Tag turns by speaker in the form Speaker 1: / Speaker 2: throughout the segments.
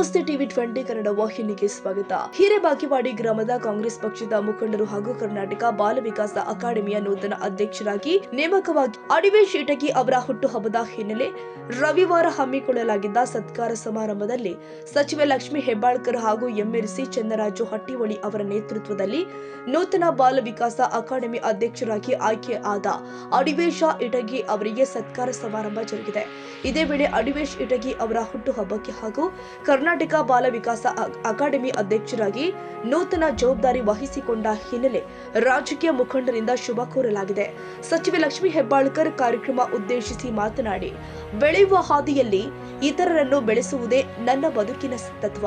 Speaker 1: ನಮಸ್ತೆ ಟಿವಿ 20 ಕನ್ನಡ ವಾಹಿನಿಗೆ ಸ್ವಾಗತ. ಹಿರೇಬಾಗೇವಾಡಿ ಗ್ರಾಮದ ಕಾಂಗ್ರೆಸ್ ಪಕ್ಷದ ಮುಖಂಡರು ಹಾಗೂ ಕರ್ನಾಟಕ ಬಾಲ ವಿಕಾಸ ಅಕಾಡೆಮಿಯ ನೂತನ ಅಧ್ಯಕ್ಷರಾಗಿ ನೇಮಕವಾಗಿ ಅಡಿವೇಶ್ ಇಟಗಿ ಅವರ ಹುಟ್ಟುಹಬ್ಬದ ಹಿನ್ನೆಲೆ ರವಿವಾರ ಹಮ್ಮಿಕೊಳ್ಳಲಾಗಿದ್ದ ಸತ್ಕಾರ ಸಮಾರಂಭದಲ್ಲಿ ಸಚಿವೆ ಲಕ್ಷ್ಮೀ ಹೆಬ್ಬಾಳ್ಕರ್ ಹಾಗೂ ಎಂಎಲ್ಸಿ ಚನ್ನರಾಜು ಹಟ್ಟಿಹೊಳಿ ಅವರ ನೇತೃತ್ವದಲ್ಲಿ ನೂತನ ಬಾಲ ವಿಕಾಸ ಅಕಾಡೆಮಿ ಅಧ್ಯಕ್ಷರಾಗಿ ಆಯ್ಕೆ ಆದ ಅಡಿವೇಶ ಇಟಗಿ ಅವರಿಗೆ ಸತ್ಕಾರ ಸಮಾರಂಭ ಜರುಗಿದೆ. ಇದೇ ವೇಳೆ ಅಡಿವೇಶ್ ಇಟಗಿ ಅವರ ಹುಟ್ಟುಹಬ್ಬಕ್ಕೆ ಹಾಗೂ ಕರ್ನಾಟಕ ಬಾಲ ವಿಕಾಸ ಅಕಾಡೆಮಿ ಅಧ್ಯಕ್ಷರಾಗಿ ನೂತನ ಜವಾಬ್ದಾರಿ ವಹಿಸಿಕೊಂಡ ಹಿನ್ನೆಲೆ ರಾಜಕೀಯ ಮುಖಂಡರಿಂದ ಶುಭ ಕೋರಲಾಗಿದೆ. ಸಚಿವೆ ಲಕ್ಷ್ಮೀ ಹೆಬ್ಬಾಳ್ಕರ್ ಕಾರ್ಯಕ್ರಮ ಉದ್ದೇಶಿಸಿ ಮಾತನಾಡಿ, ಬೆಳೆಯುವ ಹಾದಿಯಲ್ಲಿ ಇತರರನ್ನು ಬೆಳೆಸುವುದೇ ನನ್ನ ಬದುಕಿನ ತತ್ವ.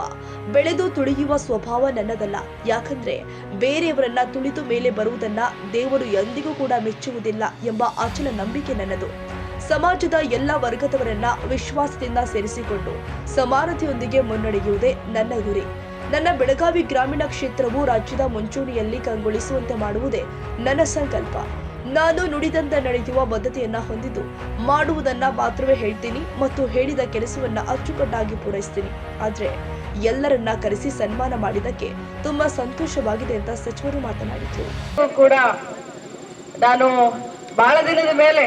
Speaker 1: ಬೆಳೆದು ತುಳಿಯುವ ಸ್ವಭಾವ ನನ್ನದಲ್ಲ. ಯಾಕಂದ್ರೆ ಬೇರೆಯವರನ್ನ ತುಳಿದು ಮೇಲೆ ಬರುವುದನ್ನ ದೇವರು ಎಂದಿಗೂ ಕೂಡ ಮೆಚ್ಚುವುದಿಲ್ಲ ಎಂಬ ಅಚಲ ನಂಬಿಕೆ ನನ್ನದು. ಸಮಾಜದ ಎಲ್ಲ ವರ್ಗದವರನ್ನ ವಿಶ್ವಾಸದಿಂದ ಸೇರಿಸಿಕೊಂಡು ಸಮಾನತೆಯೊಂದಿಗೆ ಮುನ್ನಡೆಯುವುದೇ ನನ್ನ ಗುರಿ. ನನ್ನ ಬೆಳಗಾವಿ ಗ್ರಾಮೀಣ ಕ್ಷೇತ್ರವು ರಾಜ್ಯದ ಮುಂಚೂಣಿಯಲ್ಲಿ ಕಂಗೊಳಿಸುವಂತೆ ಮಾಡುವುದೇ ನನ್ನ ಸಂಕಲ್ಪ. ನಾನು ನುಡಿದಂತೆ ನಡೆಯುವ ಬದ್ಧತೆಯನ್ನ ಹೊಂದಿದ್ದು ಮಾಡುವುದನ್ನ ಮಾತ್ರವೇ ಹೇಳ್ತೀನಿ ಮತ್ತು ಹೇಳಿದ ಕೆಲಸವನ್ನ ಅಚ್ಚುಕಟ್ಟಾಗಿ ಪೂರೈಸ್ತೀನಿ. ಆದ್ರೆ ಎಲ್ಲರನ್ನ ಕರೆಸಿ ಸನ್ಮಾನ ಮಾಡಿದ್ದಕ್ಕೆ ತುಂಬಾ ಸಂತೋಷವಾಗಿದೆ ಅಂತ ಸಚಿವರು ಮಾತನಾಡಿದರು.
Speaker 2: ಕೂಡ ನಾನು ಬಹಳ ದಿನದ ಮೇಲೆ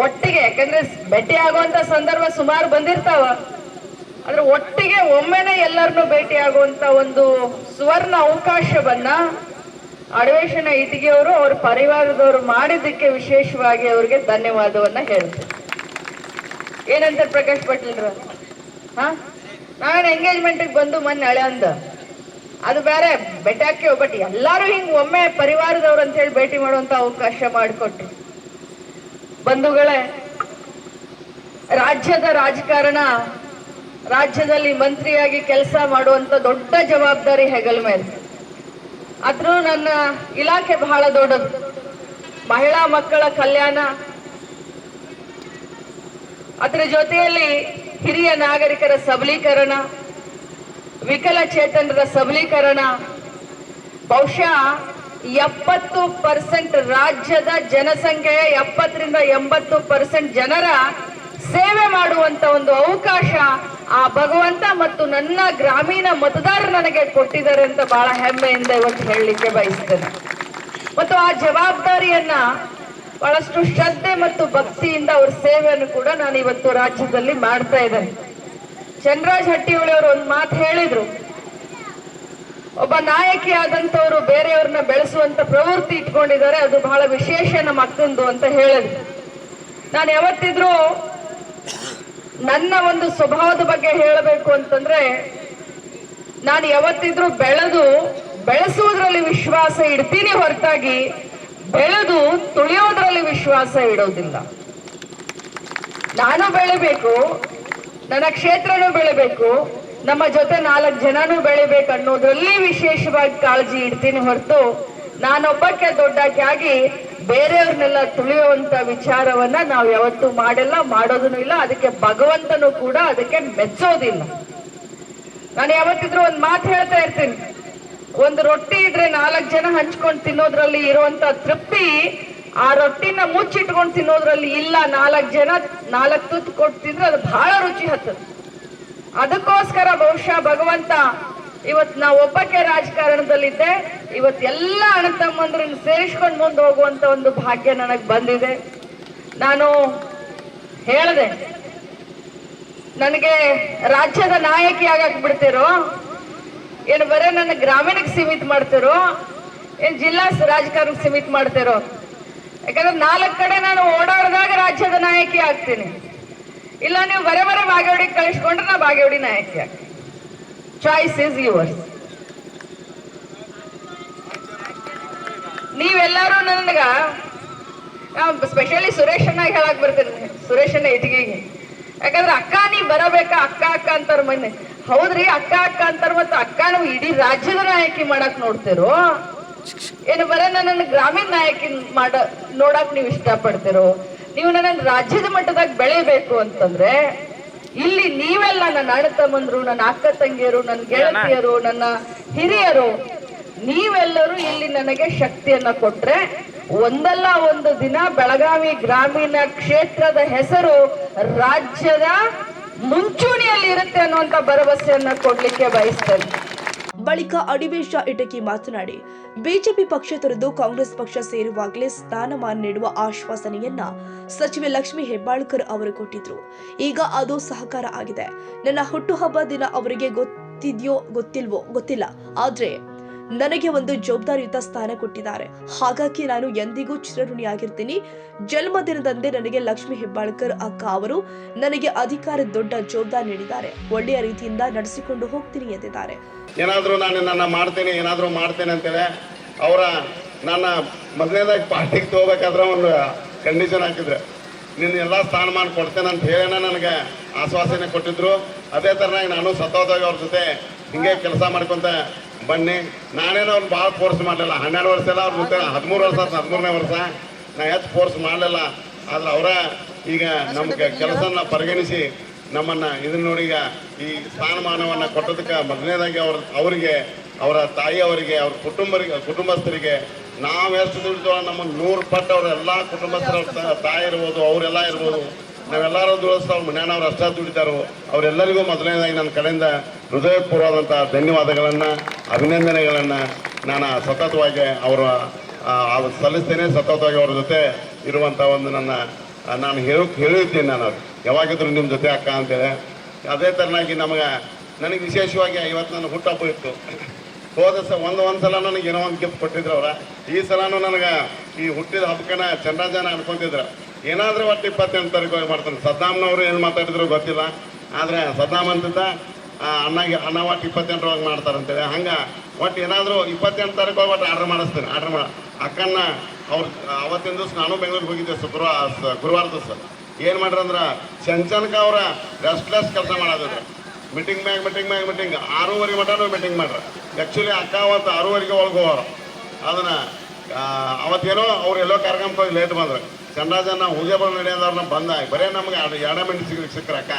Speaker 2: ಒಟ್ಟಿಗೆ, ಯಾಕಂದ್ರೆ ಭೇಟಿ ಆಗುವಂತ ಸಂದರ್ಭ ಸುಮಾರು ಬಂದಿರ್ತಾವ, ಆದ್ರೆ ಒಟ್ಟಿಗೆ ಒಮ್ಮೆನೆ ಎಲ್ಲರನ್ನು ಭೇಟಿ ಆಗುವಂತ ಒಂದು ಸುವರ್ಣ ಅವಕಾಶವನ್ನ ಅಡಿವೇಶನ ಇಟಗಿಯವರು ಅವ್ರ ಪರಿವಾರದವರು ಮಾಡಿದ್ದಕ್ಕೆ ವಿಶೇಷವಾಗಿ ಅವ್ರಿಗೆ ಧನ್ಯವಾದವನ್ನ ಹೇಳ್ತೀನಿ. ಏನಂತಾರೆ ಪ್ರಕಾಶ್ ಪಾಟೀಲ್ರ, ನಾನು ಎಂಗೇಜ್ಮೆಂಟ್ಗೆ ಬಂದು ಮೊನ್ನೆ ಹಳೆ ಅಂದ ಅದು ಬೇರೆ ಭೇಟಿ ಹಾಕ್ಯವ, ಬಟ್ ಎಲ್ಲಾರು ಹಿಂಗ್ ಒಮ್ಮೆ ಪರಿವಾರದವ್ರು ಅಂತ ಹೇಳಿ ಭೇಟಿ ಮಾಡುವಂತ ಅವಕಾಶ ಮಾಡಿಕೊಟ್ರಿ. ಬಂಧುಗಳೇ, ರಾಜ್ಯದ ರಾಜಕಾರಣ, ರಾಜ್ಯದಲ್ಲಿ ಮಂತ್ರಿಯಾಗಿ ಕೆಲಸ ಮಾಡುವಂತ ದೊಡ್ಡ ಜವಾಬ್ದಾರಿ ಹೆಗಲ ಮೇಲೆ. ಆದ್ರೂ ನನ್ನ ಇಲಾಖೆ ಬಹಳ ದೊಡ್ಡದು. ಮಹಿಳಾ ಮಕ್ಕಳ ಕಲ್ಯಾಣ, ಅದರ ಜೊತೆಯಲ್ಲಿ ಹಿರಿಯ ನಾಗರಿಕರ ಸಬಲೀಕರಣ, ವಿಕಲಚೇತನರ ಸಬಲೀಕರಣ. ಬಹುಶಃ 70% ರಾಜ್ಯದ ಜನಸಂಖ್ಯೆಯ 70ರಿಂದ 80% ಜನರ ಸೇವೆ ಮಾಡುವಂತ ಒಂದು ಅವಕಾಶ ಆ ಭಗವಂತ ಮತ್ತು ನನ್ನ ಗ್ರಾಮೀಣ ಮತದಾರರು ನನಗೆ ಕೊಟ್ಟಿದ್ದಾರೆ ಅಂತ ಬಹಳ ಹೆಮ್ಮೆಯಿಂದ ಇವತ್ತು ಹೇಳಲಿಕ್ಕೆ ಬಯಸ್ತೇನೆ. ಮತ್ತು ಆ ಜವಾಬ್ದಾರಿಯನ್ನ ಬಹಳಷ್ಟು ಶ್ರದ್ಧೆ ಮತ್ತು ಭಕ್ತಿಯಿಂದ ಅವ್ರ ಸೇವೆಯನ್ನು ಕೂಡ ನಾನು ಇವತ್ತು ರಾಜ್ಯದಲ್ಲಿ ಮಾಡ್ತಾ ಇದ್ದೇನೆ. ಚನ್ನರಾಜ್ ಹಟ್ಟಿಹೊಳಿ ಅವರು ಒಂದು ಮಾತು ಹೇಳಿದ್ರು, ಒಬ್ಬ ನಾಯಕಿ ಆದಂತವ್ರು ಬೇರೆಯವ್ರನ್ನ ಬೆಳೆಸುವಂತ ಪ್ರವೃತ್ತಿ ಇಟ್ಕೊಂಡಿದ್ದಾರೆ, ಅದು ಬಹಳ ವಿಶೇಷ ನಮ್ಮ ಅಕ್ಕಂದು ಅಂತ ಹೇಳಿದ್ರು. ನಾನು ಯಾವತ್ತಿದ್ರೂ ನನ್ನ ಒಂದು ಸ್ವಭಾವದ ಬಗ್ಗೆ ಹೇಳಬೇಕು ಅಂತಂದ್ರೆ, ನಾನು ಯಾವತ್ತಿದ್ರೂ ಬೆಳೆಸುವುದರಲ್ಲಿ ವಿಶ್ವಾಸ ಇಡ್ತೀನಿ ಹೊರತಾಗಿ ಬೆಳೆದು ತುಳಿಯೋದ್ರಲ್ಲಿ ವಿಶ್ವಾಸ ಇಡೋದಿಲ್ಲ. ನಾನು ಬೆಳಿಬೇಕು, ನನ್ನ ಕ್ಷೇತ್ರನೂ ಬೆಳಿಬೇಕು, ನಮ್ಮ ಜೊತೆ 4 ಜನನೂ ಬೆಳಿಬೇಕು ಅನ್ನೋದ್ರಲ್ಲಿ ವಿಶೇಷವಾಗಿ ಕಾಳಜಿ ಇಡ್ತೀನಿ ಹೊರತು ನಾನೊಬ್ಬಕ್ಕೆ ದೊಡ್ಡಾಗಿ ಬೇರೆಯವ್ರನ್ನೆಲ್ಲ ತುಳಿಯುವಂತ ವಿಚಾರವನ್ನ ನಾವು ಯಾವತ್ತೂ ಮಾಡಿಲ್ಲ, ಮಾಡೋದೂ ಇಲ್ಲ. ಅದಕ್ಕೆ ಭಗವಂತನೂ ಕೂಡ ಅದಕ್ಕೆ ಮೆಚ್ಚೋದಿಲ್ಲ. ನಾನು ಯಾವತ್ತಿದ್ರು ಒಂದು ಮಾತು ಹೇಳ್ತಾ ಇರ್ತೀನಿ, ಒಂದು ರೊಟ್ಟಿ ಇದ್ರೆ 4 ಜನ ಹಂಚ್ಕೊಂಡು ತಿನ್ನೋದ್ರಲ್ಲಿ ಇರುವಂತ ತೃಪ್ತಿ ಆ ರೊಟ್ಟಿನ ಮುಚ್ಚಿಟ್ಕೊಂಡು ತಿನ್ನೋದ್ರಲ್ಲಿ ಇಲ್ಲ. 4 ಜನ 4 ತುತ್ತು ಕೊಟ್ಟು ತಿಂದ್ರೆ ಅದು ಬಹಳ ರುಚಿ ಹತ್ತದ. ಅದಕ್ಕೋಸ್ಕರ ಬಹುಶಃ ಭಗವಂತ ಇವತ್ತು ನಾವು ಒಬ್ಬಕ್ಕೆ ರಾಜಕಾರಣದಲ್ಲಿದ್ದೆ, ಇವತ್ತು ಎಲ್ಲ ಅಣ್ಣ ತಮ್ಮಂದ್ರನ್ನ ಸೇರಿಸ್ಕೊಂಡು ಮುಂದೆ ಹೋಗುವಂತ ಒಂದು ಭಾಗ್ಯ ನನಗೆ ಬಂದಿದೆ. ನಾನು ಹೇಳಿದೆ, ನನಗೆ ರಾಜ್ಯದ ನಾಯಕಿ ಆಗಕ್ ಬಿಡ್ತಿರೋ, ಏನು ಬರೇ ನನ್ನ ಗ್ರಾಮೀಣಕ್ಕೆ ಸೀಮಿತ ಮಾಡ್ತಿರೋ, ಏನ್ ಜಿಲ್ಲಾ ರಾಜಕಾರಣಕ್ಕೆ ಸೀಮಿತ ಮಾಡ್ತಿರೋ? ಯಾಕಂದ್ರೆ 4 ಕಡೆ ನಾನು ಓಡಾಡಿದಾಗ ರಾಜ್ಯದ ನಾಯಕಿ ಆಗ್ತೀನಿ. ಇಲ್ಲ ನೀವು ಬರೇ ಬಾಗೇವಾಡಿಗೆ ಕಳಿಸ್ಕೊಂಡ್ರೆ ನಾ ಬಾಗೇವಾಡಿ ನಾಯಕಿ ಆಗ್ತೀನಿ. Choice is yours. ನೀವೆಲ್ಲರೂ ನನಗ ಸ್ಪೆಷಲಿ ಸುರೇಶನ್ನಾಗಿ ಹೇಳಕ್ ಬರ್ತೀನಿ, ಸುರೇಶನ್ನ ಇಟಗಿಗೆ. ಯಾಕಂದ್ರೆ ಅಕ್ಕ ನೀ ಬರಬೇಕಾ, ಅಕ್ಕ ಅಕ್ಕ ಅಂತಾರ ಮೊನ್ನೆ. ಹೌದ್ರಿ, ಅಕ್ಕ ಅಕ್ಕ ಅಂತಾರ, ಮತ್ತು ಅಕ್ಕ ನಾವು ಇಡೀ ರಾಜ್ಯದ ನಾಯಕಿ ಮಾಡಕ್ ನೋಡ್ತಿರೋ, ಏನು ಬರೇ ನನ್ನ ಗ್ರಾಮೀಣ ನಾಯಕಿ ನೋಡಕ್ ನೀವು ಇಷ್ಟಪಡ್ತಿರೋ? ನೀವು ನನ್ನ ರಾಜ್ಯದ ಮಟ್ಟದಾಗ ಬೆಳಿಬೇಕು ಅಂತಂದ್ರೆ ಇಲ್ಲಿ ನೀವೆಲ್ಲ ನನ್ನ ಅಣ್ಣ ತಮ್ಮಂದ್ರು, ನನ್ನ ಅಕ್ಕ ತಂಗಿಯರು, ನನ್ನ ಗೆಳತಿಯರು, ನನ್ನ ಹಿರಿಯರು, ನೀವೆಲ್ಲರೂ ಇಲ್ಲಿ ನನಗೆ ಶಕ್ತಿಯನ್ನ ಕೊಟ್ರೆ ಒಂದಲ್ಲ ಒಂದು ದಿನ ಬೆಳಗಾವಿ ಗ್ರಾಮೀಣ ಕ್ಷೇತ್ರದ ಹೆಸರು ರಾಜ್ಯದ ಮುಂಚೂಣಿಯಲ್ಲಿ ಇರುತ್ತೆ ಅನ್ನುವಂತ ಭರವಸೆಯನ್ನ ಕೊಡ್ಲಿಕ್ಕೆ ಬಯಸ್ತೇನೆ.
Speaker 1: ಬಳಿಕ ಅಡಿವೇಶ ಇಟಕಿ ಮಾತನಾಡಿ, ಬಿಜೆಪಿ ಪಕ್ಷ ತೊರೆದು ಕಾಂಗ್ರೆಸ್ ಪಕ್ಷ ಸೇರುವಾಗಲೇ ಸ್ಥಾನಮಾನ ನೀಡುವ ಆಶ್ವಾಸನೆಯನ್ನ ಸಚಿವೆ ಲಕ್ಷ್ಮಿ ಹೆಬ್ಬಾಳ್ಕರ್ ಅವರು ಕೊಟ್ಟಿದ್ರು. ಈಗ ಅದು ಸಹಕಾರ ಆಗಿದೆ. ನನ್ನ ಹುಟ್ಟುಹಬ್ಬ ದಿನ ಅವರಿಗೆ ಗೊತ್ತಿದೆಯೋ ಗೊತ್ತಿಲ್ವೋ ಗೊತ್ತಿಲ್ಲ, ಆದ್ರೆ ನನಗೆ ಒಂದು ಜವಾಬ್ದಾರಿಯುತ ಸ್ಥಾನ ಕೊಟ್ಟಿದ್ದಾರೆ. ಹಾಗಾಗಿ ನಾನು ಎಂದಿಗೂ ಚಿರಋಣಿಯಾಗಿರ್ತೀನಿ. ಜನ್ಮದಿನದಂದೇ ನನಗೆ ಲಕ್ಷ್ಮಿ ಹೆಬ್ಬಾಳ್ಕರ್ ಅಕ್ಕ ಅವರು ನನಗೆ ಅಧಿಕಾರ ದೊಡ್ಡ ಜವಾಬ್ದಾರಿ ನೀಡಿದ್ದಾರೆ. ಒಳ್ಳೆಯ ರೀತಿಯಿಂದ ನಡೆಸಿಕೊಂಡು ಹೋಗ್ತೀನಿ ಎಂದಿದ್ದಾರೆ.
Speaker 3: ಏನಾದರೂ ನಾನು ಮಾಡ್ತೇನೆ, ಏನಾದರೂ ಮಾಡ್ತೇನೆ ಅಂತೇಳಿ ಅವರ ನನ್ನ ಮೊದಲನೇದಾಗಿ ಪಾರ್ಟಿಗೆ ತಗೋಬೇಕಾದ್ರೆ ಒಂದು ಕಂಡೀಷನ್ ಹಾಕಿದ್ರೆ, ನಿನ್ನ ಎಲ್ಲ ಸ್ಥಾನಮಾನ ಕೊಡ್ತೇನೆ ಅಂತ ಹೇಳೇನ ನನಗೆ ಆಶ್ವಾಸನೆ ಕೊಟ್ಟಿದ್ರು. ಅದೇ ಥರನಾಗಿ ನಾನು ಸತತವಾಗಿ ಅವ್ರ ಜೊತೆ ಹಿಂಗೆ ಕೆಲಸ ಮಾಡ್ಕೊತ ಬನ್ನಿ. ನಾನೇನೋ ಅವ್ರು ಭಾಳ ಫೋರ್ಸ್ ಮಾಡಲಿಲ್ಲ. 12 ವರ್ಷ ಎಲ್ಲ ಅವ್ರ ಜೊತೆ 13 ವರ್ಷ 13ನೇ ವರ್ಷ ನಾ ಹೆಚ್ಚು ಫೋರ್ಸ್ ಮಾಡಲಿಲ್ಲ. ಆದ್ರೆ ಅವರ ಈಗ ನಮ್ಗೆ ಕೆಲಸನ ಪರಿಗಣಿಸಿ ನಮ್ಮನ್ನು ಇದನ್ನ ನೋಡಿ ಈಗ ಈ ಸ್ಥಾನಮಾನವನ್ನು ಕೊಟ್ಟೋದಕ್ಕೆ ಮೊದಲನೇದಾಗಿ ಅವರಿಗೆ ಅವರ ತಾಯಿಯವರಿಗೆ ಅವ್ರ ಕುಟುಂಬಸ್ಥರಿಗೆ ನಾವು ಎಷ್ಟು ದುಡಿದೋ ನಮ್ಮ 100 ಪಟ್ಟು ಅವರೆಲ್ಲ ಕುಟುಂಬಸ್ಥರ ತಾಯಿ ಇರ್ಬೋದು, ಅವರೆಲ್ಲ ಇರ್ಬೋದು, ನಾವೆಲ್ಲರೂ ದುಡಿಸ್ತಾ ಅವ್ರ ಮನೆಯವ್ರು ಅಷ್ಟೇ ದುಡಿತಾರೋ ಅವರೆಲ್ಲರಿಗೂ ಮೊದಲನೇದಾಗಿ ನನ್ನ ಕಡೆಯಿಂದ ಹೃದಯಪೂರ್ವವಾದಂಥ ಧನ್ಯವಾದಗಳನ್ನು, ಅಭಿನಂದನೆಗಳನ್ನು ನಾನು ಸತತವಾಗಿ ಸಲ್ಲಿಸ್ತೇನೆ. ಸತತವಾಗಿ ಅವ್ರ ಜೊತೆ ಇರುವಂಥ ಒಂದು ನಾನು ಹೇಳಿದ್ದೀನಿ. ನಾನು ಯಾವಾಗಿದ್ರು ನಿಮ್ಮ ಜೊತೆ ಅಕ್ಕ ಅಂತೇಳಿ. ಅದೇ ಥರನಾಗಿ ನನಗೆ ವಿಶೇಷವಾಗಿ ಇವತ್ತು ನನ್ನ ಹುಟ್ಟಹಬ್ಬ ಇತ್ತು. ಹೋದ ಒಂದು ಸಲ ನನಗೆ ಏನೋ ಒಂದು ಗಿಫ್ಟ್ ಕೊಟ್ಟಿದ್ರು ಅವರ. ಈ ಸಲನೂ ನನಗೆ ಈ ಹುಟ್ಟಿದ ಹಬ್ಬಕ್ಕನ ಚಂದ್ರಜನ ಅನ್ಕೊಂತಿದ್ರು. ಏನಾದರೂ ಒಟ್ಟು 28 ತಾರೀಕು ಮಾಡ್ತಾನೆ. ಸದ್ದಾಮ್ನವರು ಏನು ಮಾತಾಡಿದ್ರು ಗೊತ್ತಿಲ್ಲ, ಆದರೆ ಸದ್ದಾಮ್ ಅಂತಿದ್ದ ಅನ್ನ ಒಟ್ಟು 28 ಮಾಡ್ತಾರಂತೇಳಿ. ಹಂಗೆ ಒಟ್ಟು ಏನಾದರೂ 28 ತಾರೀಕು ಒಟ್ಟು ಆರ್ಡ್ರ್ ಮಾಡಿಸ್ತೀನಿ. ಅಕ್ಕನ್ನ ಅವ್ರು ಅವತ್ತಿನ ದಿವಸ ನಾನು ಬೆಂಗಳೂರಿಗೆ ಹೋಗಿದ್ದೆ ಗುರುವಾರ ದಿವಸ. ಏನು ಮಾಡ್ರಂದ್ರೆ ಚಂಚನಕ ಅವರ ರೆಸ್ಟ್ಲೆಸ್ ಕೆಲಸ ಮಾಡೋದಿದ್ರು. ಮೀಟಿಂಗ್ 6:30 ಮಟನೂ ಮೀಟಿಂಗ್ ಮಾಡ್ರ. ಆ್ಯಕ್ಚುಲಿ ಅಕ್ಕ ಅವತ್ತು 6:30 ಒಳಗೆ ಹೋಗೋರು. ಅದನ್ನು ಅವತ್ತೇನೋ ಅವ್ರು ಎಲ್ಲೋ ಕಾರ್ಯಕ್ರಮಕ್ಕೆ ಹೋಗಿ ಲೇಟ್ ಬಂದ್ರು. ಚಂದ್ರಜನ ಹೂಜೆ ಬಂದು ನಡೆಯೋದವ್ರನ್ನ ಬಂದ ಬರೀ ನಮ್ಗೆ 2 ಮಿನಿಟ್ ಸಿಕ್ಕರ ಅಕ್ಕ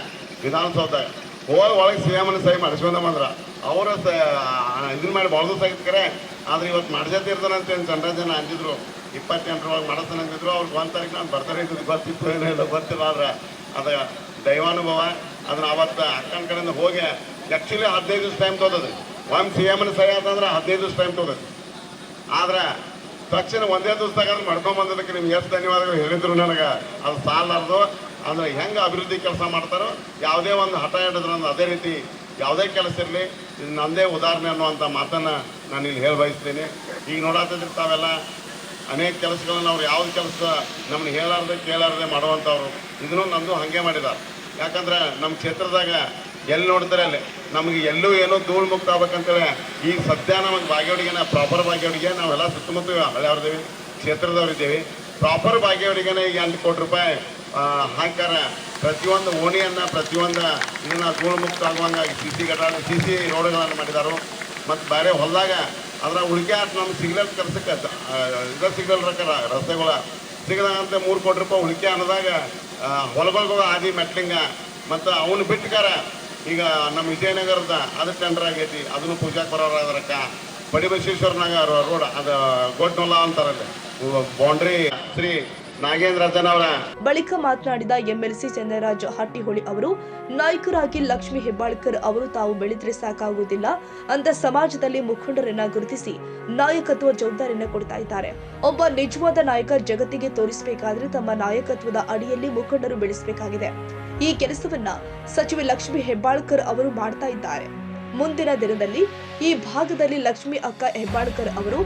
Speaker 3: ವಿಧಾನಸೌಧ ಹೋಗಿ ಒಳಗೆ CM ಸಹಿ ಮಾಡಿಸ್ಕೊಂಡ ಬಂದ್ರೆ ಅವರು ಇದನ್ನ ಮಾಡಿ ಭಾಳ ದಿವಸ ಆಗಿತ್ಕರೆ. ಆದ್ರೆ ಇವತ್ತು ಮಾಡ್ಸತ್ತಿರ್ತಾನಂತ ಚಂದ್ರಜನ ಅಂದಿದ್ರು. 28 ಒಳಗೆ ಮಾಡಿಸ್ತಾನೆ ಅಂದಿದ್ರು. ಅವ್ರಿಗೆ 1 ತಾರೀಕು ನಾನು ಬರ್ತಾರೆ ಇದ್ದು ಗೊತ್ತಿತ್ತು ಏನೋ ಇಲ್ಲ ಗೊತ್ತಿಲ್ಲ. ಆದ್ರೆ ಅದು ದೈವಾನುಭವ. ಅದನ್ನ ಅವತ್ತು ಅಕ್ಕನ ಕಡೆಯಿಂದ ಹೋಗಿ ಆ್ಯಕ್ಚುಲಿ 15 ದಿವಸ ಟೈಮ್ ತೊಗೋದು. ಒಂದು CM ಸಹಿ ಆತಂದ್ರೆ 15 ದಿವಸ ಟೈಮ್ ತೊಗೋದು. ಆದ್ರೆ ತಕ್ಷಣ ಒಂದೇ ದಿವಸದಾಗ ಮಾಡ್ಕೊಂಬಂದದಕ್ಕೆ ನಿಮ್ಗೆ ಎಷ್ಟು ಧನ್ಯವಾದಗಳು ಹೇಳಿದ್ರು ನನಗೆ. ಅದು ಸಾಲಾರ್ದು. ಅಂದರೆ ಹೆಂಗೆ ಅಭಿವೃದ್ಧಿ ಕೆಲಸ ಮಾಡ್ತಾರೋ, ಯಾವುದೇ ಒಂದು ಹಠ ಹಿಡಿದ್ರಂದ್ರೆ ಅದೇ ರೀತಿ ಯಾವುದೇ ಕೆಲಸ ಇರಲಿ ಇದು ನನ್ನದೇ ಉದಾಹರಣೆ ಅನ್ನುವಂಥ ಮಾತನ್ನು ನಾನು ಇಲ್ಲಿ ಹೇಳಿ ಬಯಸ್ತೀನಿ. ಈಗ ನೋಡತ್ತಿದ್ರೆ ತಾವೆಲ್ಲ ಅನೇಕ ಕೆಲಸಗಳನ್ನ ಅವ್ರು ಯಾವ್ದು ಕೆಲಸ ನಮ್ಮನ್ನ ಹೇಳಾರ್ದೆ ಕೇಳಾರ್ದೆ ಮಾಡುವಂಥವ್ರು. ಇದನ್ನು ನಂದು ಹಾಗೆ ಮಾಡಿದ್ದಾರೆ. ಯಾಕಂದ್ರೆ ನಮ್ಮ ಕ್ಷೇತ್ರದಾಗ ಎಲ್ಲಿ ನೋಡ್ತಾರೆ ಅಲ್ಲಿ ನಮಗೆ ಎಲ್ಲೂ ಏನೋ ಧೂಳು ಮುಕ್ತ ಆಗ್ಬೇಕಂತೇಳಿ ಈಗ ಸದ್ಯ ನಮಗೆ ಬಾಗೇವಾಡಿಗೆನ ಪ್ರಾಪರ್ ಬಾಗೇವಾಡಿಗೆ ನಾವೆಲ್ಲ ಸುತ್ತಮುತ್ತ ಹಳೆಯವ್ರದೇವಿ ಕ್ಷೇತ್ರದವ್ರಿದ್ದೇವೆ. ಪ್ರಾಪರ್ ಬಾಗೇವಾಡಿಗೆನ ಈಗ 8 ಕೋಟಿ ರೂಪಾಯಿ ಹಾಕಾರ ಪ್ರತಿಯೊಂದು ಓಣಿಯನ್ನು ಪ್ರತಿಯೊಂದು ಇದನ್ನು ಧೂಳು ಮುಕ್ತ ಆಗುವಂಗೆ CC ರೋಡ್ಗಳನ್ನು ಮಾಡಿದಾರು. ಮತ್ತು ಬೇರೆ ಹೊಲದಾಗ ಅದರ ಉಳಿಕೆ ನಮ್ಮ ಸಿಗ್ನಲ್ ಕರ್ಸಕ್ಕೆ ಸಿಗ್ನಲ್ ರಸ್ತೆಗಳ ಸಿಗದಂತ 3 ಕೋಟಿ ರೂಪಾಯಿ ಉಳಿಕೆ ಅನ್ನೋದಾಗ ಹೊಲಗಳಿಗೆ ಆದಿ ಮೆಟ್ಲಿಂಗ ಮತ್ತು ಅವನು ಬಿಟ್ಟುಕಾರ ಈಗ ನಮ್ಮ ವಿಜಯನಗರದ ಅದು ಟೆಂಡರ್ ಆಗೈತಿ. ಅದನ್ನು ಪೂಜಾಕ್ ಬರೋರು ಅದರಕ್ಕ ಪಡಿಬಸವೇಶ್ವರನಾಗ ರೋಡ್ ಅದು ಗೋಟ್ನೊಲ್ಲ ಅಂತಾರಲ್ಲಿ ಬೌಂಡ್ರಿ ಶ್ರೀ ನಾಗೇಂದ್ರಜನ್ ಅವರ.
Speaker 1: ಬಳಿಕ ಮಾತನಾಡಿದ MLC ಚಂದ್ರರಾಜ್ ಹಟ್ಟಿಹೊಳಿ ಅವರು, ನಾಯಕರಾಗಿ ಲಕ್ಷ್ಮಿ ಹೆಬ್ಬಾಳ್ಕರ್ ಅವರು ತಾವು ಬೆಳೆದ್ರೆ ಸಾಕಾಗುವುದಿಲ್ಲ ಅಂತ ಸಮಾಜದಲ್ಲಿ ಮುಖಂಡರನ್ನ ಗುರುತಿಸಿ ನಾಯಕತ್ವ ಜವಾಬ್ದಾರಿಯನ್ನ ಕೊಡ್ತಾ ಇದ್ದಾರೆ. ಒಬ್ಬ ನಿಜವಾದ ನಾಯಕ ಜಗತ್ತಿಗೆ ತೋರಿಸಬೇಕಾದ್ರೆ ತಮ್ಮ ನಾಯಕತ್ವದ ಅಡಿಯಲ್ಲಿ ಮುಖಂಡರು ಬೆಳೆಸಬೇಕಾಗಿದೆ. ಈ ಕೆಲಸವನ್ನ ಸಚಿವೆ ಲಕ್ಷ್ಮಿ ಹೆಬ್ಬಾಳ್ಕರ್ ಅವರು ಮಾಡ್ತಾ ಇದ್ದಾರೆ. ಮುಂದಿನ ದಿನದಲ್ಲಿ ಈ ಭಾಗದಲ್ಲಿ ಲಕ್ಷ್ಮಿ ಅಕ್ಕ ಹೆಬ್ಬಾಳ್ಕರ್ ಅವರು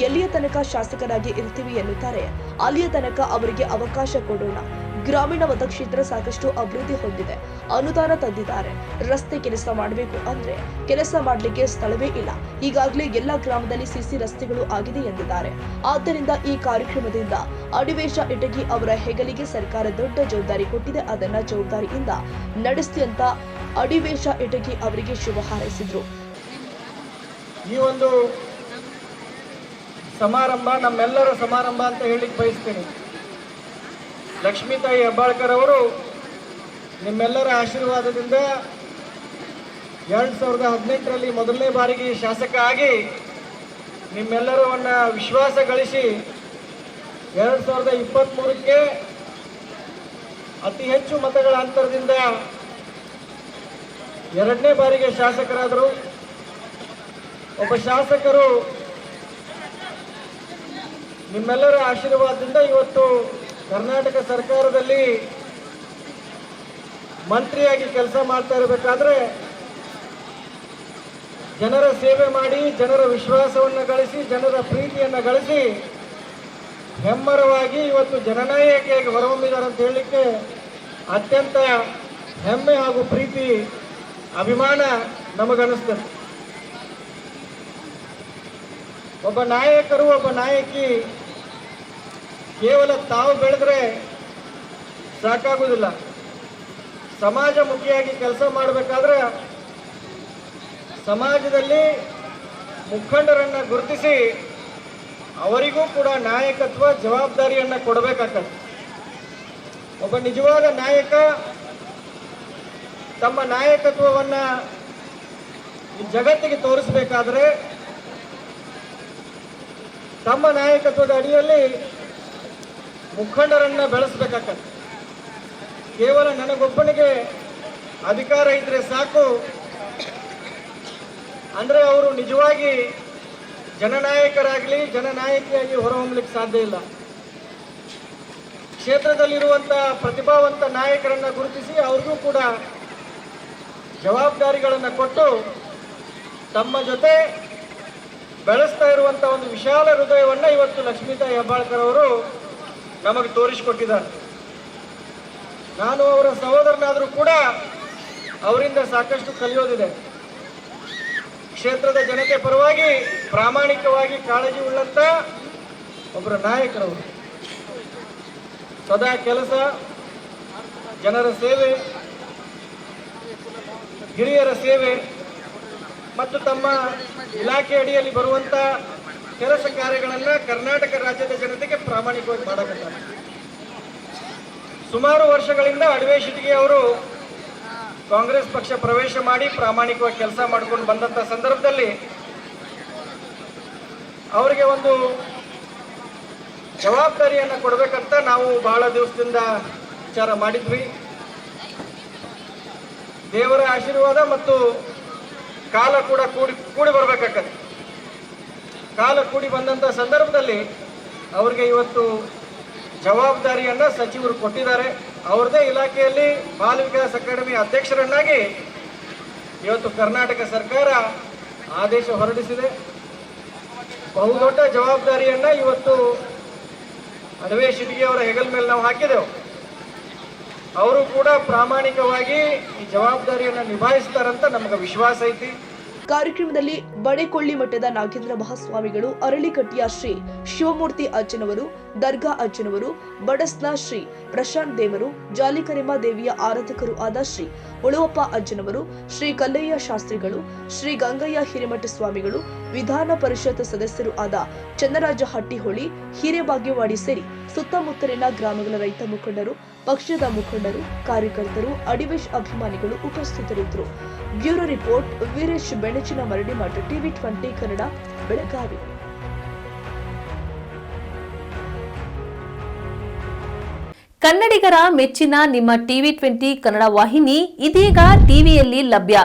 Speaker 1: ಎಲ್ಲಿಯ ತನಕ ಶಾಸಕರಾಗಿ ಇರ್ತೀವಿ ಎನ್ನುತ್ತಾರೆ ಅಲ್ಲಿಯ ತನಕ ಅವರಿಗೆ ಅವಕಾಶ ಕೊಡೋಣ. ಗ್ರಾಮೀಣ ಮತಕ್ಷೇತ್ರ ಸಾಕಷ್ಟು ಅಭಿವೃದ್ಧಿ ಹೊಂದಿದೆ, ಅನುದಾನ ತಂದಿದ್ದಾರೆ. ರಸ್ತೆ ಕೆಲಸ ಮಾಡಬೇಕು ಅಂದ್ರೆ ಕೆಲಸ ಮಾಡಲಿಕ್ಕೆ ಸ್ಥಳವೇ ಇಲ್ಲ. ಈಗಾಗಲೇ ಎಲ್ಲ ಗ್ರಾಮದಲ್ಲಿ CC ರಸ್ತೆಗಳು ಆಗಿದೆ ಎಂದಿದ್ದಾರೆ. ಆದ್ದರಿಂದ ಈ ಕಾರ್ಯಕ್ರಮದಿಂದ ಅಡಿವೇಶ ಇಟಗಿ ಅವರ ಹೆಗಲಿಗೆ ಸರ್ಕಾರ ದೊಡ್ಡ ಜವಾಬ್ದಾರಿ ಕೊಟ್ಟಿದೆ. ಅದನ್ನ ಜವಾಬ್ದಾರಿಯಿಂದ ನಡೆಸಿ ಅಂತ ಅಡಿವೇಶ ಇಟಗಿ ಅವರಿಗೆ ಶುಭ ಹಾರೈಸಿದ್ರು.
Speaker 4: ಈ ಒಂದು ಸಮಾರಂಭ ನಮ್ಮೆಲ್ಲರ ಸಮಾರಂಭ ಅಂತ ಹೇಳಿಕ್ ಬಯಸ್ತೇನೆ. ಲಕ್ಷ್ಮೀತಾಯಿ ಹೆಬ್ಬಾಳ್ಕರ್ ಅವರು ನಿಮ್ಮೆಲ್ಲರ ಆಶೀರ್ವಾದದಿಂದ 2018ರಲ್ಲಿ ಮೊದಲನೇ ಬಾರಿಗೆ ಶಾಸಕ ಆಗಿ ನಿಮ್ಮೆಲ್ಲರನ್ನ ವಿಶ್ವಾಸ ಗಳಿಸಿ 2023ಕ್ಕೆ ಅತಿ ಹೆಚ್ಚು ಮತಗಳ ಅಂತರದಿಂದ ಎರಡನೇ ಬಾರಿಗೆ ಶಾಸಕರಾದರು. ಒಬ್ಬ ಶಾಸಕರು ನಿಮ್ಮೆಲ್ಲರ ಆಶೀರ್ವಾದದಿಂದ ಇವತ್ತು ಕರ್ನಾಟಕ ಸರ್ಕಾರದಲ್ಲಿ ಮಂತ್ರಿಯಾಗಿ ಕೆಲಸ ಮಾಡ್ತಾ ಇರಬೇಕಾದ್ರೆ ಜನರ ಸೇವೆ ಮಾಡಿ, ಜನರ ವಿಶ್ವಾಸವನ್ನು ಗಳಿಸಿ, ಜನರ ಪ್ರೀತಿಯನ್ನು ಗಳಿಸಿ ಹೆಮ್ಮರವಾಗಿ ಇವತ್ತು ಜನನಾಯಕಿಯಾಗಿ ಹೊರಹೊಮ್ಮಿದ್ದಾರೆ ಅಂತ ಹೇಳಲಿಕ್ಕೆ ಅತ್ಯಂತ ಹೆಮ್ಮೆ ಹಾಗೂ ಪ್ರೀತಿ, ಅಭಿಮಾನ ನಮಗನಿಸ್ತದೆ. ಒಬ್ಬ ನಾಯಕರು, ಒಬ್ಬ ನಾಯಕಿ ಕೇವಲ ತಾವು ಬೆಳೆದ್ರೆ ಸಾಕಾಗುವುದಿಲ್ಲ. ಸಮಾಜಮುಖಿಯಾಗಿ ಕೆಲಸ ಮಾಡಬೇಕಾದ್ರೆ ಸಮಾಜದಲ್ಲಿ ಮುಖಂಡರನ್ನು ಗುರುತಿಸಿ ಅವರಿಗೂ ಕೂಡ ನಾಯಕತ್ವ ಜವಾಬ್ದಾರಿಯನ್ನು ಕೊಡಬೇಕಾಗ್ತದೆ. ಒಬ್ಬ ನಿಜವಾದ ನಾಯಕ ತಮ್ಮ ನಾಯಕತ್ವವನ್ನು ಜಗತ್ತಿಗೆ ತೋರಿಸಬೇಕಾದ್ರೆ ತಮ್ಮ ನಾಯಕತ್ವದ ಅಡಿಯಲ್ಲಿ ಮುಖಂಡರನ್ನು ಬೆಳೆಸಬೇಕಾಗ್ತದೆ. ಕೇವಲ ನನಗೊಬ್ಬನಿಗೆ ಅಧಿಕಾರ ಇದ್ರೆ ಸಾಕು ಅಂದರೆ ಅವರು ನಿಜವಾಗಿ ಜನನಾಯಕರಾಗಲಿ, ಜನನಾಯಕಿಯಾಗಿ ಹೊರಹೊಮ್ಮಲಿಕ್ಕೆ ಸಾಧ್ಯ ಇಲ್ಲ. ಕ್ಷೇತ್ರದಲ್ಲಿರುವಂಥ ಪ್ರತಿಭಾವಂತ ನಾಯಕರನ್ನು ಗುರುತಿಸಿ ಅವ್ರಿಗೂ ಕೂಡ ಜವಾಬ್ದಾರಿಗಳನ್ನು ಕೊಟ್ಟು ತಮ್ಮ ಜೊತೆ ಬೆಳೆಸ್ತಾ ಇರುವಂಥ ಒಂದು ವಿಶಾಲ ಹೃದಯವನ್ನು ಇವತ್ತು ಲಕ್ಷ್ಮೀತಾಯಿ ಹೆಬ್ಬಾಳ್ಕರ್ ಅವರು ನಮಗೆ ತೋರಿಸಿಕೊಟ್ಟಿದ್ದಾರೆ. ನಾನು ಅವರ ಸಹೋದರನಾದರೂ ಕೂಡ ಅವರಿಂದ ಸಾಕಷ್ಟು ಕಲಿಯೋದಿದೆ. ಕ್ಷೇತ್ರದ ಜನತೆ ಪರವಾಗಿ ಪ್ರಾಮಾಣಿಕವಾಗಿ ಕಾಳಜಿ ಉಳ್ಳಂತ ಒಬ್ಬರ ನಾಯಕರವರು. ಸದಾ ಕೆಲಸ, ಜನರ ಸೇವೆ, ಹಿರಿಯರ ಸೇವೆ ಮತ್ತು ತಮ್ಮ ಇಲಾಖೆ ಅಡಿಯಲ್ಲಿ ಬರುವಂಥ ಕೆಲಸ ಕಾರ್ಯಗಳನ್ನು ಕರ್ನಾಟಕ ರಾಜ್ಯದ ಜನತೆಗೆ ಪ್ರಾಮಾಣಿಕವಾಗಿ ಮಾಡಕತ್ತಾರೆ. ಸುಮಾರು ವರ್ಷಗಳಿಂದ ಅಡವೆ ಶಿಟಿಗೆ ಅವರು ಕಾಂಗ್ರೆಸ್ ಪಕ್ಷ ಪ್ರವೇಶ ಮಾಡಿ ಪ್ರಾಮಾಣಿಕವಾಗಿ ಕೆಲಸ ಮಾಡ್ಕೊಂಡು ಬಂದಂಥ ಸಂದರ್ಭದಲ್ಲಿ ಅವರಿಗೆ ಒಂದು ಜವಾಬ್ದಾರಿಯನ್ನು ಕೊಡಬೇಕಂತ ನಾವು ಬಹಳ ದಿವಸದಿಂದ ವಿಚಾರ ಮಾಡಿದ್ವಿ. ದೇವರ ಆಶೀರ್ವಾದ ಮತ್ತು ಕಾಲ ಕೂಡ ಕೂಡಿ ಬರಬೇಕಾಗತ್ತೆ. ಕಾಲ ಕೂಡಿ ಬಂದಂಥ ಸಂದರ್ಭದಲ್ಲಿ ಅವರಿಗೆ ಇವತ್ತು ಜವಾಬ್ದಾರಿಯನ್ನು ಸಚಿವರು ಕೊಟ್ಟಿದ್ದಾರೆ. ಅವ್ರದೇ ಇಲಾಖೆಯಲ್ಲಿ ಬಾಲ ವಿಕಾಸ್ ಅಕಾಡೆಮಿ ಅಧ್ಯಕ್ಷರನ್ನಾಗಿ ಇವತ್ತು ಕರ್ನಾಟಕ ಸರ್ಕಾರ ಆದೇಶ ಹೊರಡಿಸಿದೆ. ಬಹುದೊಡ್ಡ ಜವಾಬ್ದಾರಿಯನ್ನು ಇವತ್ತು ಅಡವೆ ಶಿಟಿಗೆ ಅವರ ಹೆಗಲ ಮೇಲೆ ನಾವು ಹಾಕಿದೆವು. ಅವರು ಕೂಡ ಪ್ರಾಮಾಣಿಕವಾಗಿ ಈ ಜವಾಬ್ದಾರಿಯನ್ನು ನಿಭಾಯಿಸ್ತಾರಂತ ನಮಗೆ ವಿಶ್ವಾಸ ಐತಿ.
Speaker 1: ಕಾರ್ಯಕ್ರಮದಲ್ಲಿ ಬಡೆಕೊಳ್ಳಿ ಮಠದ ನಾಗೇಂದ್ರ ಮಹಾಸ್ವಾಮಿಗಳು, ಅರಳಿಕಟ್ಟಿಯ ಶ್ರೀ ಶಿವಮೂರ್ತಿ ಅಜ್ಜನವರು, ದರ್ಗಾ ಅಜ್ಜನವರು, ಬಡಸ್ನ ಶ್ರೀ ಪ್ರಶಾಂತ್ ದೇವರು, ಜಾಲಿಕರೆಮ್ಮ ದೇವಿಯ ಆರಾಧಕರು ಆದ ಶ್ರೀ ಉಳುವಪ್ಪ ಅಜ್ಜನವರು, ಶ್ರೀ ಕಲ್ಲಯ್ಯ ಶಾಸ್ತ್ರಿಗಳು, ಶ್ರೀ ಗಂಗಯ್ಯ ಹಿರೇಮಠ ಸ್ವಾಮಿಗಳು, ವಿಧಾನ ಪರಿಷತ್ ಸದಸ್ಯರು ಆದ ಚನ್ನರಾಜ ಹಟ್ಟಿಹೊಳಿ, ಹಿರೇಬಾಗೇವಾಡಿ ಸೇರಿ ಸುತ್ತಮುತ್ತಲಿನ ಗ್ರಾಮಗಳ ರೈತ ಮುಖಂಡರು, ಪಕ್ಷದ ಮುಖಂಡರು, ಕಾರ್ಯಕರ್ತರು, ಅಡಿವೇಶ್ ಅಭಿಮಾನಿಗಳು ಉಪಸ್ಥಿತರಿದ್ದರು. Bureau report Veeresh Benachina Maradimath, TV20 Kannada, Belagavi.
Speaker 5: ಕನ್ನಡಿಗರ ಮೆಚ್ಚಿನ ನಿಮ್ಮ TV20 ಕನ್ನಡ ವಾಹಿನಿ ಇದೀಗ ಟಿವಿಯಲ್ಲಿ ಲಭ್ಯ.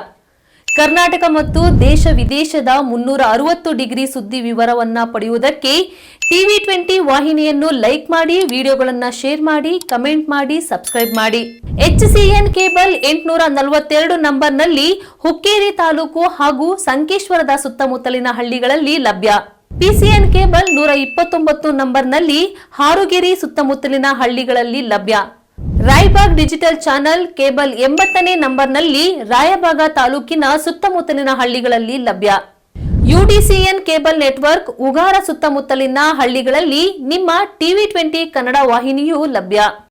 Speaker 5: ಕರ್ನಾಟಕ ಮತ್ತು ದೇಶ ವಿದೇಶದ 360 ಡಿಗ್ರಿ ಸುದ್ದಿ ವಿವರವನ್ನ ಪಡೆಯುವುದಕ್ಕೆ TV20 ವಾಹಿನಿಯನ್ನು ಲೈಕ್ ಮಾಡಿ, ವಿಡಿಯೋಗಳನ್ನು ಶೇರ್ ಮಾಡಿ, ಕಮೆಂಟ್ ಮಾಡಿ, ಸಬ್ಸ್ಕ್ರೈಬ್ ಮಾಡಿ. HCN ಕೇಬಲ್ 842 ನಂಬರ್ನಲ್ಲಿ ಹುಕ್ಕೇರಿ ತಾಲೂಕು ಹಾಗೂ ಸಂಕೇಶ್ವರದ ಸುತ್ತಮುತ್ತಲಿನ ಹಳ್ಳಿಗಳಲ್ಲಿ ಲಭ್ಯ. PCN ಕೇಬಲ್ 129 ನಂಬರ್ನಲ್ಲಿ ಹಾರುಗೆರೆ ಸುತ್ತಮುತ್ತಲಿನ ಹಳ್ಳಿಗಳಲ್ಲಿ ಲಭ್ಯ. ರಾಯಬಾಗ್ ಡಿಜಿಟಲ್ ಚಾನೆಲ್ ಕೇಬಲ್ 80ನೇ ನಂಬರ್ನಲ್ಲಿ ರಾಯಬಾಗ ತಾಲೂಕಿನ ಸುತ್ತಮುತ್ತಲಿನ ಹಳ್ಳಿಗಳಲ್ಲಿ ಲಭ್ಯ. UDCN ಕೇಬಲ್ ನೆಟ್ವರ್ಕ್ ಉಗಾರ ಸುತ್ತಮುತ್ತಲಿನ ಹಳ್ಳಿಗಳಲ್ಲಿ ನಿಮ್ಮ TV20 ಕನ್ನಡ ವಾಹಿನಿಯೂ ಲಭ್ಯ.